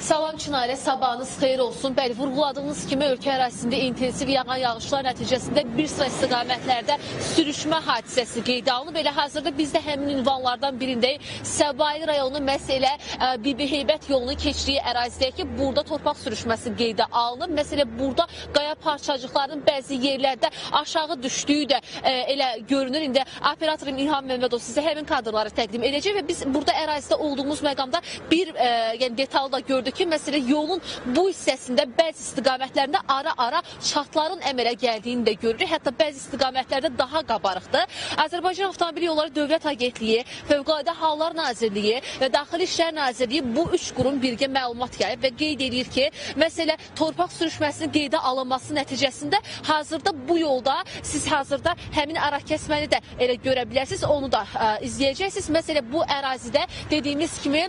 Salam Çınarə, sabahınız xeyir olsun. Bəli, vurğuladığınız kimi ölkə ərazisində intensiv yağan yağışlar nəticəsində bir sıra istiqamətlərdə sürüşmə hadisəsi qeydə alınıb. Elə hazırda biz də həmin ünvanlardan birindəyik. Səbail rayonu məhz elə Bibiheybət yolunun keçdiyi ərazidəyik ki, burada torpaq sürüşməsi qeydə alınıb. Məsələ burada qaya parçacıqlarının bəzi yerlərdə aşağı düşdüyü də elə görünür. İndi operatorum İlham Məmmədov sizə həmin kadrları təqdim edəcək və biz burada ərazidə olduğumuz məqamda bir detal da gördük ki, məsələ yolun bu hissəsində bəzi istiqamətlərində ara-ara çatların əmələ gəldiyini də görürük. Hətta bəzi istiqamətlərdə daha qabarıqdır. Azərbaycan Avtomobil Yolları Dövlət Agentliyi, Fövqəladə Hallar Nazirliyi və Daxili İşlər Nazirliyi bu üç qurum birgə məlumat yayıb və qeyd edir ki, məsələ torpaq sürüşməsinin qeydə alınması nəticəsində hazırda bu yolda siz hazırda həmin ara kəsməni də elə görə bilərsiniz, onu da izləyəcəksiniz. Məsələ bu ərazidə dediyimiz kimi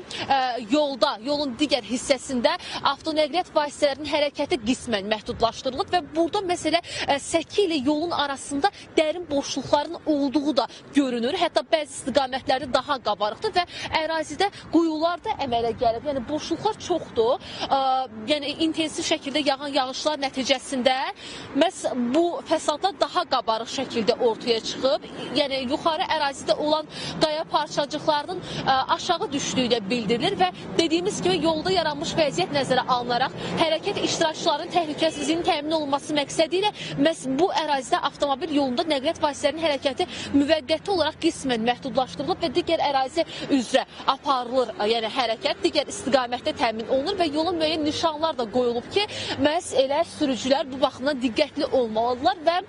yolun digər hissəsində avtonəqliyyat vasitələrinin hərəkəti qismən məhdudlaşdırılıb və burada məsələ səki ilə yolun arasında dərin boşluqların olduğu da görünür. Hətta bəzi istiqamətləri daha qabarıqdır və ərazidə quyular da əmələ gəlib. Yəni boşluqlar çoxdur. Yəni intensiv şəkildə yağan yağışlar nəticəsində məhz bu fəsadlar daha qabarıq şəkildə ortaya çıxıb. Yəni yuxarı ərazidə olan qaya parçacıqlarının aşağı düşdüyü də bildirilir və dediyimiz kimi yolda yaranmış vəziyyət nəzərə alınaraq hərəkət iştirakçılarının təhlükəsizliyinin təmin olunması məqsədi ilə məhz bu ərazidə avtomobil yolunda nəqliyyat vasitələrinin hərəkəti müvəqqəti olaraq qismən məhdudlaşdırılıb və digər ərazi üzrə aparılır. Yəni hərəkət digər istiqamətdə təmin olunur və yola müəyyən nişanlar da qoyulub ki, məhz elə sürücülər bu baxımdan diqqətli olmalıdırlar və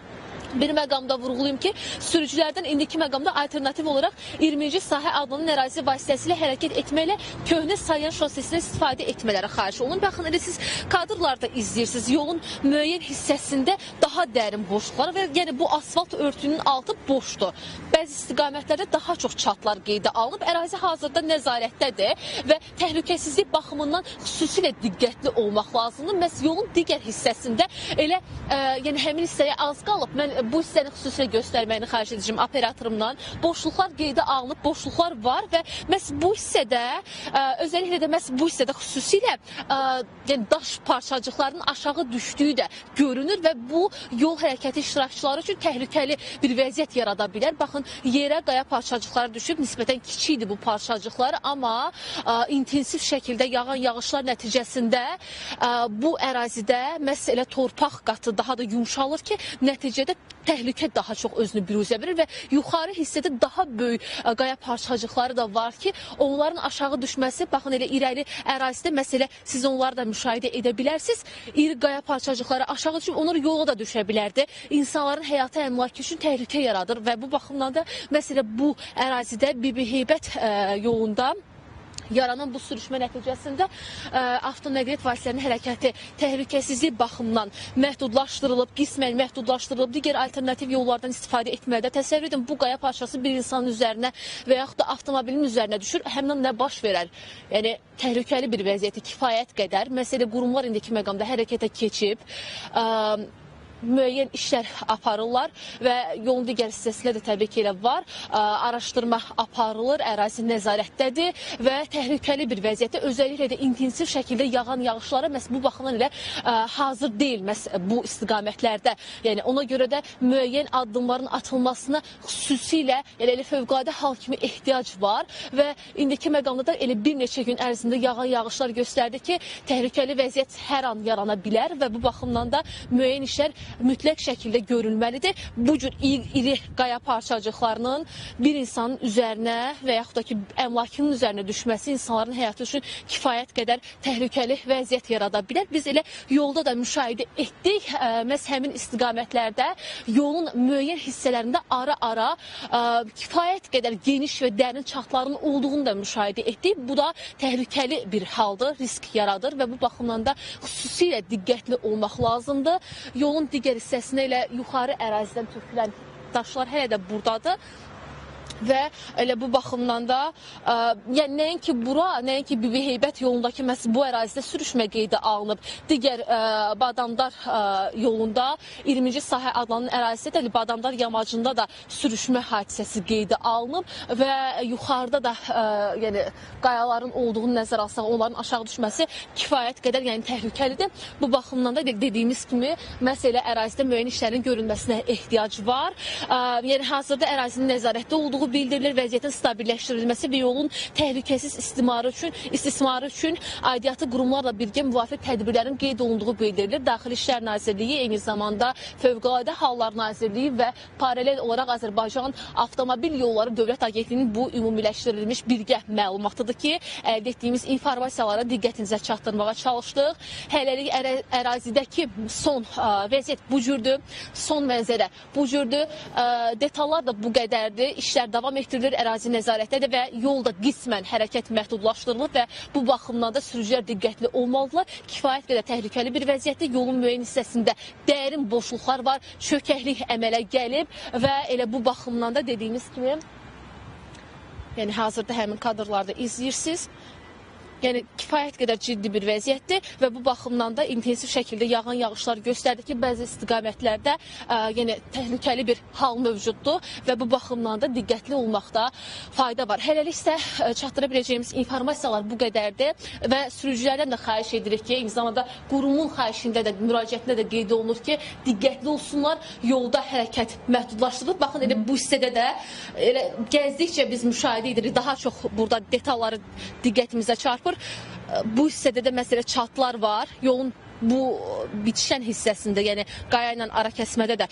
bir məqamda vurğulayım ki, sürücülərdən indiki məqamda alternativ olaraq 20-ci sahə adlanan ərazi vasitəsilə hərəkət etməklə köhnə Sayan şosesindən istifadə etmələri xahiş olunur. Baxın, elə siz kadrlarda izləyirsiniz. Yolun müəyyən hissəsində daha dərin boşluqlar və yəni bu asfalt örtüyünün altı boşdur. Bəzi istiqamətlərdə daha çox çatlar qeydə alınıb. Ərazi hazırda nəzarətdədir və təhlükəsizlik baxımından xüsusilə diqqətli olmaq lazımdır. Məhz yolun digər hissəsində elə yəni həmin hissəyə az qalıb. Mən bu hissəni xüsusilə göstərməyini xahiş edəcəm operatorumdan. Boşluqlar qeydə alınıb, boşluqlar var və məhz bu hissədə, özəlliklə də məhz bu hissədə xüsusilə yəni daş parçacıqlarının aşağı düşdüyü də görünür və bu yol hərəkəti iştirakçıları üçün təhlükəli bir vəziyyət yarada bilər. Baxın, yerə qaya parçacıqları düşüb, nisbətən kiçikdir bu parçacıqlar, amma intensiv şəkildə yağan yağışlar nəticəsində bu ərazidə məhz elə torpaq qatı daha da yumşalır ki, nəticədə təhlükə daha çox özünü büruzə verir və yuxarı hissədə daha böyük qaya parçacıqları da var ki, onların aşağı düşməsi, baxın elə irəli ərazidə məsələ siz onları da müşahidə edə bilərsiniz. İri qaya parçacıqları aşağı düşüb, onlar yola da düşə bilərdi. İnsanların həyatı əmlakı üçün təhlükə yaradır və bu baxımdan da məsələ bu ərazidə Bibiheybət yolunda yaranan bu sürüşmə nəticəsində avtonəqliyyat vasitələrinin hərəkəti təhlükəsizlik baxımından məhdudlaşdırılıb, qismən məhdudlaşdırılıb, digər alternativ yollardan istifadə etməlidir. Təsəvvür edin, bu qaya parçası bir insanın üzərinə və yaxud da avtomobilin üzərinə düşür, həmdən nə baş verər? Yəni, təhlükəli bir vəziyyəti kifayət qədər. Məsələ, qurumlar indiki məqamda hərəkətə keçib, müəyyən işlər aparırlar və yolun digər hissəsində də təbii ki elə var. Araşdırma aparılır, ərazi nəzarətdədir və təhlükəli bir vəziyyətdə, özəlliklə də intensiv şəkildə yağan yağışlara məhz bu baxımdan elə hazır deyil məhz bu istiqamətlərdə. Yəni ona görə də müəyyən addımların atılmasına xüsusilə elə fövqəladə hal kimi ehtiyac var və indiki məqamda da elə bir neçə gün ərzində yağan yağışlar göstərdi ki, təhlükəli vəziyyət hər an yarana bilər və bu baxımdan da müəyyən işlər mütləq şəkildə görülməlidir. Bu cür iri qaya parçacıqlarının bir insanın üzərinə və yaxud da ki, əmlakının üzərinə düşməsi insanların həyatı üçün kifayət qədər təhlükəli vəziyyət yarada bilər. Biz elə yolda da müşahidə etdik. Məhz həmin istiqamətlərdə yolun müəyyən hissələrində ara-ara kifayət qədər geniş və dərin çatların olduğunu da müşahidə etdik. Bu da təhlükəli bir haldır, risk yaradır və bu baxımdan da xüsusilə diqqətli olmaq lazımdır. Yolun digər hissəsinə elə yuxarı ərazidən tökülən daşlar hələ də buradadır. Və elə bu baxımdan da yəni nəinki bura, nəinki Bibiheybət yolundakı məhz bu ərazidə sürüşmə qeydə alınıb. Digər Badamdar yolunda 20-ci sahə adlanan ərazidə də Badamdar yamacında da sürüşmə hadisəsi qeydə alınıb və yuxarıda da yəni qayaların olduğunu nəzərə alsaq onların aşağı düşməsi kifayət qədər yəni təhlükəlidir. Bu baxımdan da dediyimiz kimi məhz elə ərazidə müəyyən işlərin görülməsinə ehtiyac var. Yəni hazırda ərazinin nəzarətdə olduğu bildirilir, vəziyyətin stabilləşdirilməsi və yolun təhlükəsiz istismarı üçün aidiyyatı qurumlarla birgə müvafiq tədbirlərin qeyd olunduğu bildirilir. Daxili İşlər Nazirliyi, eyni zamanda Fövqəladə Hallar Nazirliyi və paralel olaraq Azərbaycan Avtomobil Yolları Dövlət Agentliyinin bu ümumiləşdirilmiş birgə məlumatıdır ki, əldə etdiyimiz informasiyalara diqqətinizə çatdırmağa çalışdıq. Hələlik ərazidəki son vəziyyət bu cürdür, son mənzərə bu cürdür. Detallar da bu qədərdir. İşlər davam etdirilir, ərazi nəzarətdədir və yolda qismən hərəkət məhdudlaşdırılır və bu baxımdan da sürücülər diqqətli olmalıdırlar. Kifayət qədər təhlükəli bir vəziyyətdir. Yolun müəyyən hissəsində dərin boşluqlar var, çökəklik əmələ gəlib və elə bu baxımdan da dediyimiz kimi yəni hazırda həmin kadrlarda izləyirsiniz. Yəni kifayət qədər ciddi bir vəziyyətdir və bu baxımdan da intensiv şəkildə yağan yağışlar göstərdi ki, bəzi istiqamətlərdə yəni təhlükəli bir hal mövcuddur və bu baxımdan da diqqətli olmaqda fayda var. Hələlik isə çatdıra biləcəyimiz informasiyalar bu qədərdir və sürücülərdən də xahiş edirik ki, eyni zamanda qurumun xahişində də, müraciətində də qeyd olunur ki, diqqətli olsunlar, yolda hərəkət məhdudlaşdırılır. Baxın, elə bu hissədə də elə gəzdikcə biz müşahidə edirik, daha çox burada detalları diqqətimizə çarpır. Bu hissədə də məsələ çatlar var. Yolun bu bitişən hissəsində, yəni qaya ilə ara kəsmədə də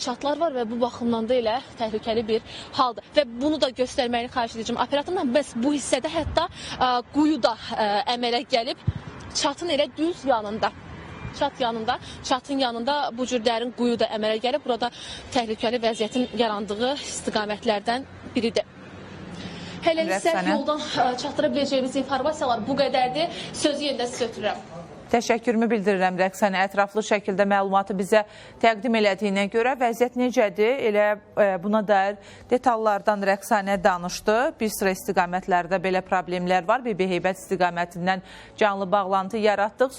çatlar var və bu baxımdan da elə təhlükəli bir haldır. Və bunu da göstərməyini xahiş edəcəm operatordan. Bəs bu hissədə hətta quyu da əmələ gəlib. Çatın elə düz yanında. Çatın yanında bu cür dərin quyu da əmələ gəlib. Burada təhlükəli vəziyyətin yarandığı istiqamətlərdən biridir. Hələlik isə yoldan çatdıra biləcəyimiz informasiyalar bu qədərdir. Sözü yenidən sizə ötürürəm. Təşəkkürümü bildirirəm Rəqsanə. Ətraflı şəkildə məlumatı bizə təqdim elədiyinə görə vəziyyət necədir? Elə buna dair detallardan Rəqsanə danışdı. Bir sıra istiqamətlərdə belə problemlər var. Bibiheybət istiqamətindən canlı bağlantı yaratdıq.